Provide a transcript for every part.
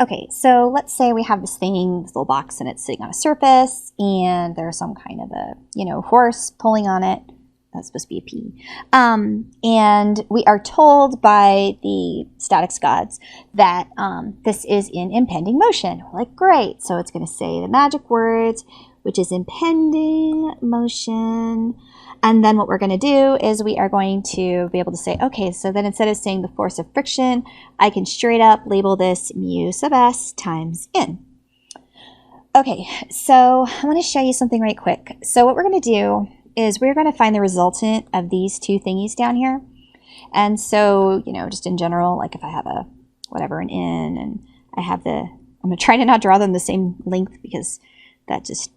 Okay, so let's say we have this thing, this little box, and it's sitting on a surface, and there's some kind of a, horse pulling on it. That's supposed to be a P. And we are told by the statics gods that this is in impending motion. We're like, great. So it's going to say the magic words, which is impending motion. And then what we're going to do is we are going to be able to say, okay, so then instead of saying the force of friction, I can straight up label this mu sub s times n. Okay, so I want to show you something right quick. So what we're going to do is we're going to find the resultant of these two thingies down here. And so, just in general, like if I have a, whatever, an n, and I have I'm going to try to not draw them the same length because that just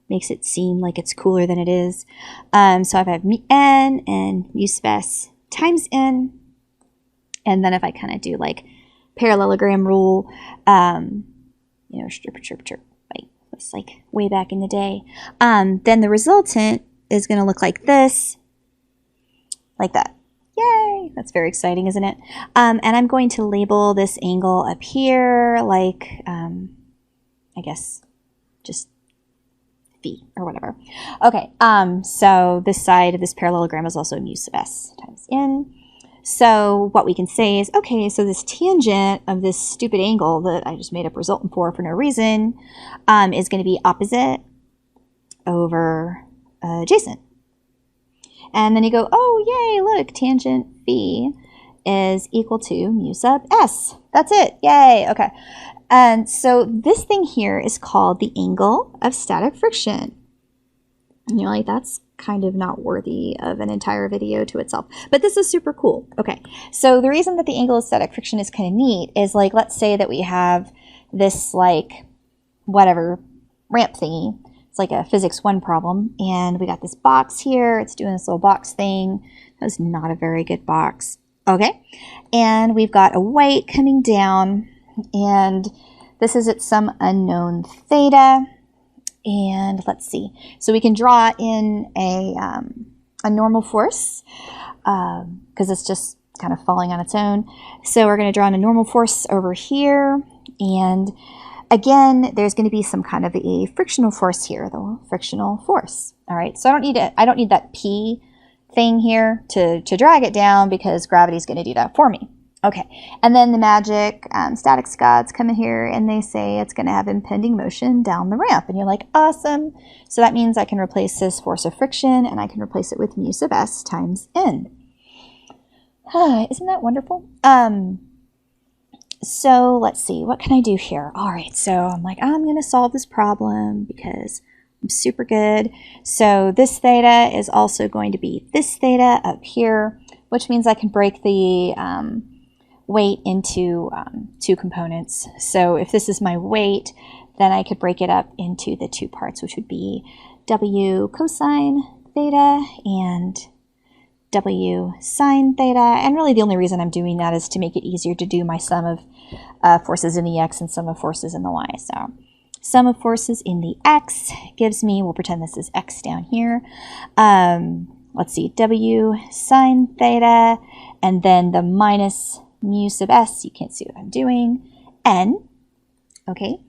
makes it seem like it's cooler than it is. So if I have n and mu sub s times n, and then if I kind of do like parallelogram rule, chirp, like that's like way back in the day, then the resultant is going to look like this, like that. Yay! That's very exciting, isn't it? And I'm going to label this angle up here like, I guess, just phi or whatever. Okay, so this side of this parallelogram is also mu sub s times n. So what we can say is, okay, so this tangent of this stupid angle that I just made up resultant for no reason is going to be opposite over adjacent. And then you go, oh, yay, look, tangent phi is equal to mu sub s. That's it. Yay. Okay. And so this thing here is called the angle of static friction. And you're like, that's kind of not worthy of an entire video to itself. But this is super cool. Okay. So the reason that the angle of static friction is kind of neat is like, let's say that we have this like, whatever, ramp thingy. It's like a physics 1 problem. And we got this box here. It's doing this little box thing. That was not a very good box. Okay. And we've got a weight coming down. And this is at some unknown theta. And let's see. So we can draw in a normal force because it's just kind of falling on its own. So we're going to draw in a normal force over here. And again, there's going to be some kind of a frictional force here, the frictional force. All right. So I don't need that P thing here to drag it down because gravity is going to do that for me. Okay, and then the magic statics gods come in here and they say it's going to have impending motion down the ramp. And you're like, awesome. So that means I can replace this force of friction and I can replace it with mu sub s times n. Isn't that wonderful? So let's see, what can I do here? All right, so I'm like, I'm going to solve this problem because I'm super good. So this theta is also going to be this theta up here, which means I can break the weight into two components. So if this is my weight, then I could break it up into the two parts, which would be W cosine theta and W sine theta. And really the only reason I'm doing that is to make it easier to do my sum of forces in the x and sum of forces in the y. So sum of forces in the x gives me, we'll pretend this is x down here. Let's see, W sine theta, and then the minus mu sub s, you can't see what I'm doing, n, okay?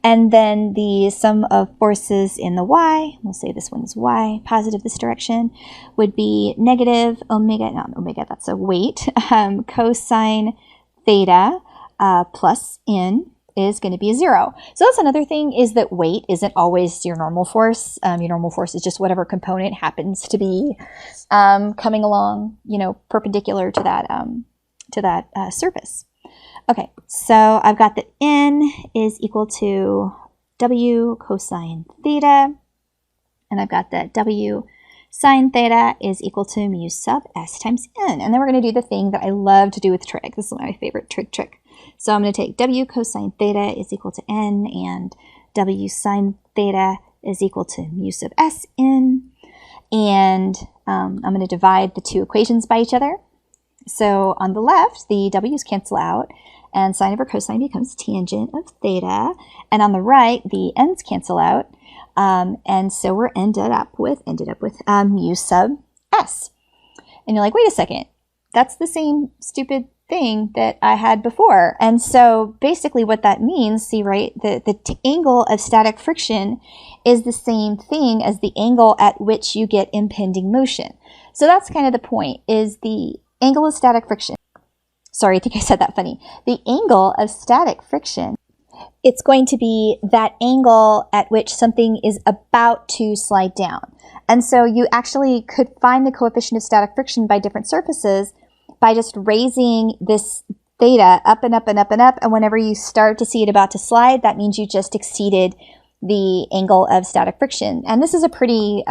And then the sum of forces in the y, we'll say this one is y, positive this direction, would be negative omega, not omega, that's a weight, cosine theta plus n is going to be 0. So that's another thing, is that weight isn't always your normal force. Your normal force is just whatever component happens to be coming along, perpendicular to that surface. Okay, so I've got that n is equal to W cosine theta, and I've got that W sine theta is equal to mu sub s times n. And then we're going to do the thing that I love to do with trig. This is my favorite trick. So I'm going to take W cosine theta is equal to n, and W sine theta is equal to mu sub s n. And I'm going to divide the two equations by each other. So on the left, the w's cancel out, and sine over cosine becomes tangent of theta. And on the right, the n's cancel out. And so we're ended up with mu sub s. And you're like, wait a second, that's the same stupid thing that I had before. And so basically what that means, see, right, the angle of static friction is the same thing as the angle at which you get impending motion. So that's kind of the point, is the angle of static friction. Sorry, I think I said that funny. The angle of static friction, it's going to be that angle at which something is about to slide down. And so you actually could find the coefficient of static friction by different surfaces by just raising this theta up and up and up and up. And whenever you start to see it about to slide, that means you just exceeded the angle of static friction. And this is a pretty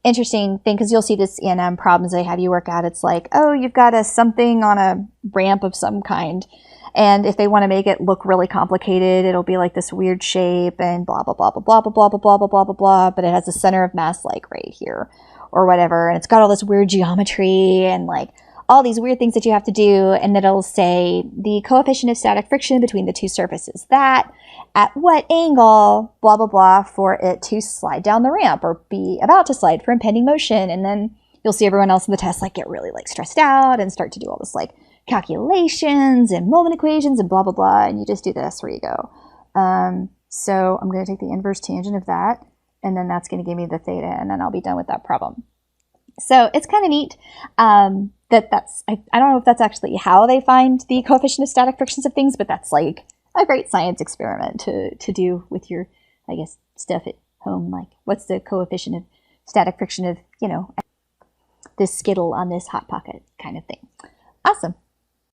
interesting thing, because you'll see this in problems they have you work out. It's like, oh, you've got a something on a ramp of some kind. And if they want to make it look really complicated, it'll be like this weird shape and blah, blah, blah, blah, blah, blah, blah, blah, blah, blah, blah, blah, but it has a center of mass like right here or whatever. And it's got all this weird geometry and like all these weird things that you have to do. And then it'll say the coefficient of static friction between the two surfaces, that at what angle, blah, blah, blah, for it to slide down the ramp or be about to slide for impending motion. And then you'll see everyone else in the test like get really like stressed out and start to do all this like calculations and moment equations and blah, blah, blah. And you just do this where you go. So I'm going to take the inverse tangent of that, and then that's going to give me the theta, and then I'll be done with that problem. So it's kind of neat that's, I don't know if that's actually how they find the coefficient of static frictions of things, but that's like a great science experiment to do with your, I guess, stuff at home. Like, what's the coefficient of static friction of, you know, this Skittle on this Hot Pocket kind of thing. Awesome.